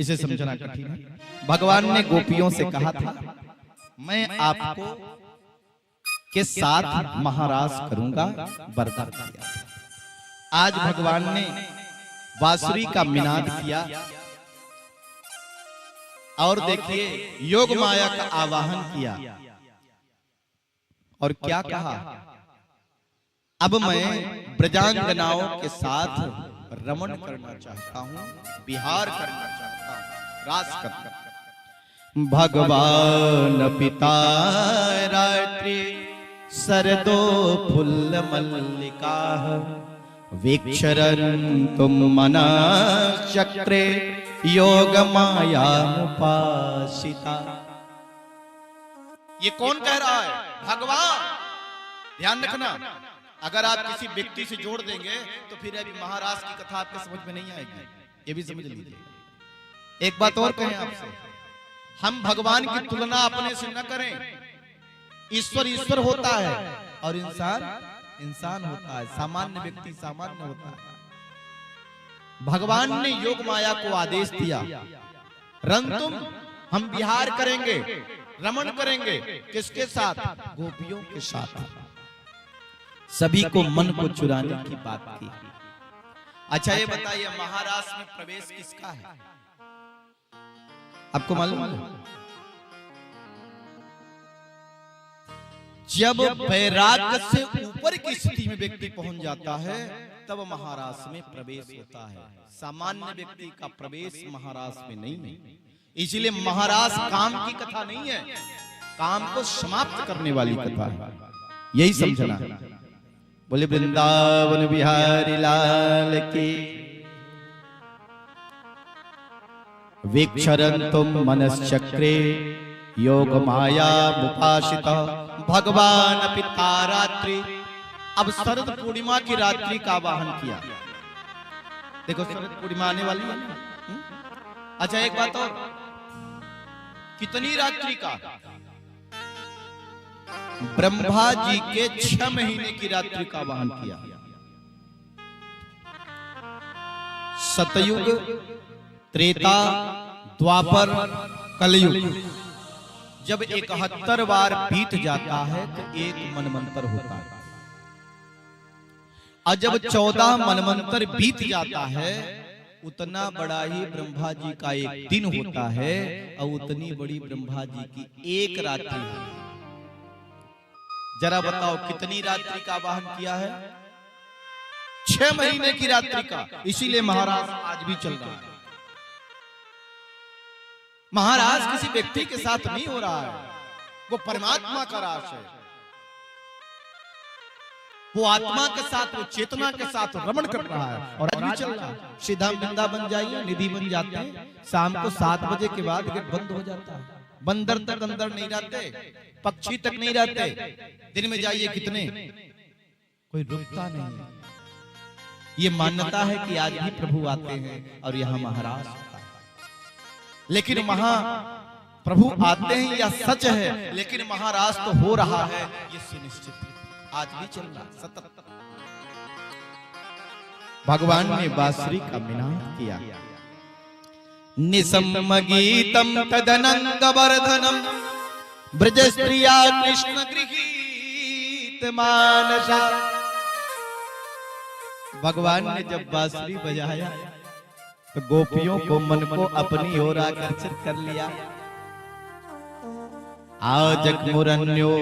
इसे समझना कठिन है। भगवान ने गोपियों से कहा था मैं आपको के साथ महाराज करूंगा, वरदान दिया। आज भगवान ने बांसुरी का मिनाद किया और देखिए योग माया का आवाहन किया और क्या कहा, अब मैं ब्रजांगनाओं के साथ रमण करना चाहता हूं, विहार करना चाहता हूं, रास करना। भगवान पिता रात्रि सरदो फुल्ल मल्लिका वीक्षरन्तुम मना चक्रे योग माया उपासिता। ये कौन कह रहा है? भगवान। ध्यान रखना, अगर आप किसी व्यक्ति से जोड़ देंगे तो फिर अभी महाराज की कथा आपके समझ में नहीं आएगी, ये भी समझ लीजिए। एक बात और कहें आपसे, हम भगवान की तुलना अपने से न करें। ईश्वर ईश्वर होता है और इंसान इंसान होता है, सामान्य व्यक्ति सामान्य होता है। भगवान ने योग माया को आदेश दिया, रंतुम, हम विहार करेंगे, रमण करेंगे, किसके साथ? गोपियों के साथ। सभी को मन को चुराने की बात की। अच्छा ये बताइए, महाराष्ट्र में प्रवेश किसका है? आपको मालूम है? जब वैराग्य से ऊपर की स्थिति में व्यक्ति पहुंच जाता है तब महाराष्ट्र में प्रवेश होता है। सामान्य व्यक्ति का प्रवेश महाराष्ट्र में नहीं है। इसलिए महाराष्ट्र काम की कथा नहीं है, काम को समाप्त करने वाली कथा है, यही समझना है। बोले वृंदावन बिहारी लाल की। वीक्षरन्तुम मनश्चक्रे योग माया उपासिता भगवान पिता रात्रि। अब शरद पूर्णिमा की रात्रि का आवाहन किया। देखो शरद पूर्णिमा आने वाली है। अच्छा एक बात और, कितनी रात्रि का? ब्रह्मा जी के 6 महीने की रात्रि का आवाहन किया। सतयुग, त्रेता, द्वापर, कलयुग जब 71 बार बीत जाता है तो एक मनमंत्र होता है, और जब 14 मनमंत्र बीत जाता है उतना बड़ा ही ब्रह्मा जी का एक दिन होता है और उतनी बड़ी ब्रह्मा जी की एक रात्रि है। जरा बताओ कितनी रात्रि का आवाहन किया है? 6 महीने की रात्रि का। इसीलिए महाराज आज भी चल रहा है। महाराज किसी व्यक्ति के साथ नहीं हो रहा है, वो परमात्मा का रास है। वो आत्मा के साथ, वो चेतना के साथ रमण कर रहा है और आज भी चल रहा है। सीधा वृंदावन जाइए, निधि बन जाते हैं, शाम को 7 बजे के बाद गेट बंद हो जाता है। बंदर तक अंदर नहीं रहते, पक्षी तक नहीं रहते। दिन में जाइए कितने, कोई रुकता नहीं। ये मान्यता है कि आज भी प्रभु आते हैं और यहाँ महाराज आता है। लेकिन वहां प्रभु आते हैं या सच है, लेकिन महाराज तो हो रहा है ये सुनिश्चित है, आज भी चल रहा सतत। भगवान ने बांसुरी का मिनाद किया। निसम्म गीतम तदनंग वर्धनम ब्रज स्त्रिया कृष्ण गृहीत मानसा। भगवान ने जब बांसुरी बजाया तो गोपियों को मन को अपनी ओर आकर्षित कर लिया। आजक मुरन्यो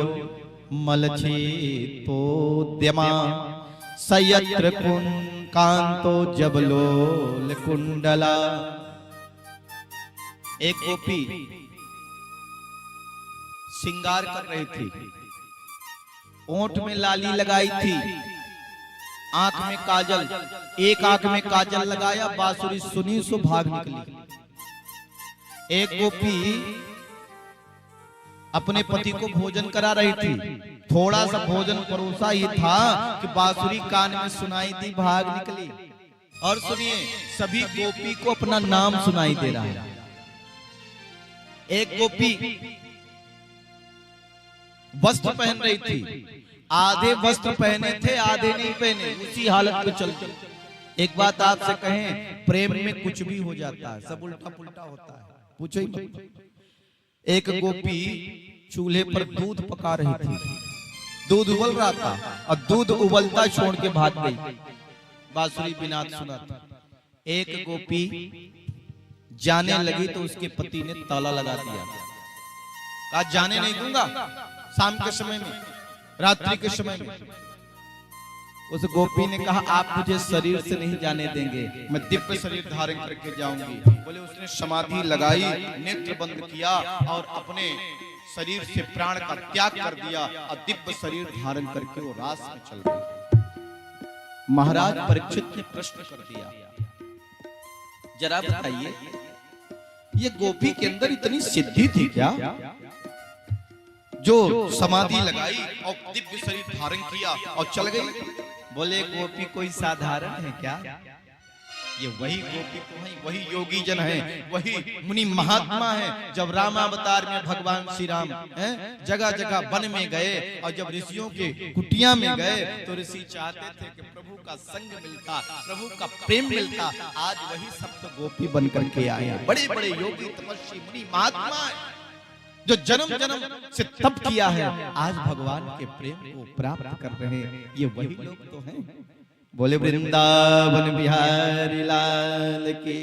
मलचितोद्यमा सयत्र कांतो जबलोल कुंडला। एक गोपी श्रृंगार कर रही थी, ओंठ में लाली लगाई थी, आंख में काजल, एक आंख में काजल लगाया, बांसुरी सुनी सो भाग निकली। एक गोपी अपने पति को भोजन करा रही थी, थोड़ा सा भोजन परोसा ही था कि बांसुरी कान में सुनाई दी, भाग निकली। और सुनिए, सभी गोपी को अपना नाम सुनाई दे रहा है। एक गोपी वस्त्र पहन रही थी, आधे वस्त्र पहने थे, आधे नहीं पहने, उसी हालत में चलती। एक बात आपसे कहें, प्रेम में कुछ भी हो जाता है, सब उल्टा पुल्टा होता है, पूछो ही मत। एक गोपी चूल्हे पर दूध पका रही थी, दूध उबल रहा था और दूध उबलता छोड़ के भाग गई। बांसुरी बिनाद सुना था। एक गोपी जाने लगी तो उसके पति ने ताला लगा दिया, कहा जाने नहीं दूंगा। शाम के समय में, रात्रि के समय में उस गोपी ने कहा आप मुझे शरीर से नहीं जाने देंगे, मैं दिव्य शरीर धारण करके जाऊंगी। बोले उसने समाधि लगाई, नेत्र बंद किया और अपने शरीर से प्राण का त्याग कर दिया और दिव्य शरीर धारण करके वो रास में चल गई। महाराज परीक्षित ने प्रश्न कर दिया, जरा बताइए ये गोपी के अंदर इतनी सिद्धि थी क्या जो समाधि लगाई और दिव्य शरीर धारण किया और चल गई? बोले गोपी कोई साधारण है क्या? ये वही गोपी तो है, वही योगी जन है, वही मुनि महात्मा है। जब रामावतार में भगवान श्री राम जगह जगह वन में गए और जब ऋषियों के कुटिया में गए तो ऋषि चाहते थे कि प्रभु का संग मिलता, प्रभु का प्रेम मिलता। आज वही सप्त गोपी बन करके आए, बड़े बड़े योगी तपस्वी मुनि महात्मा है जो जन्म जन्म से तप किया है, आज भगवान के प्रेम को प्राप्त कर रहे हैं। ये वही लोग तो हैं। बोले वृंदावन बिहारी लाल की।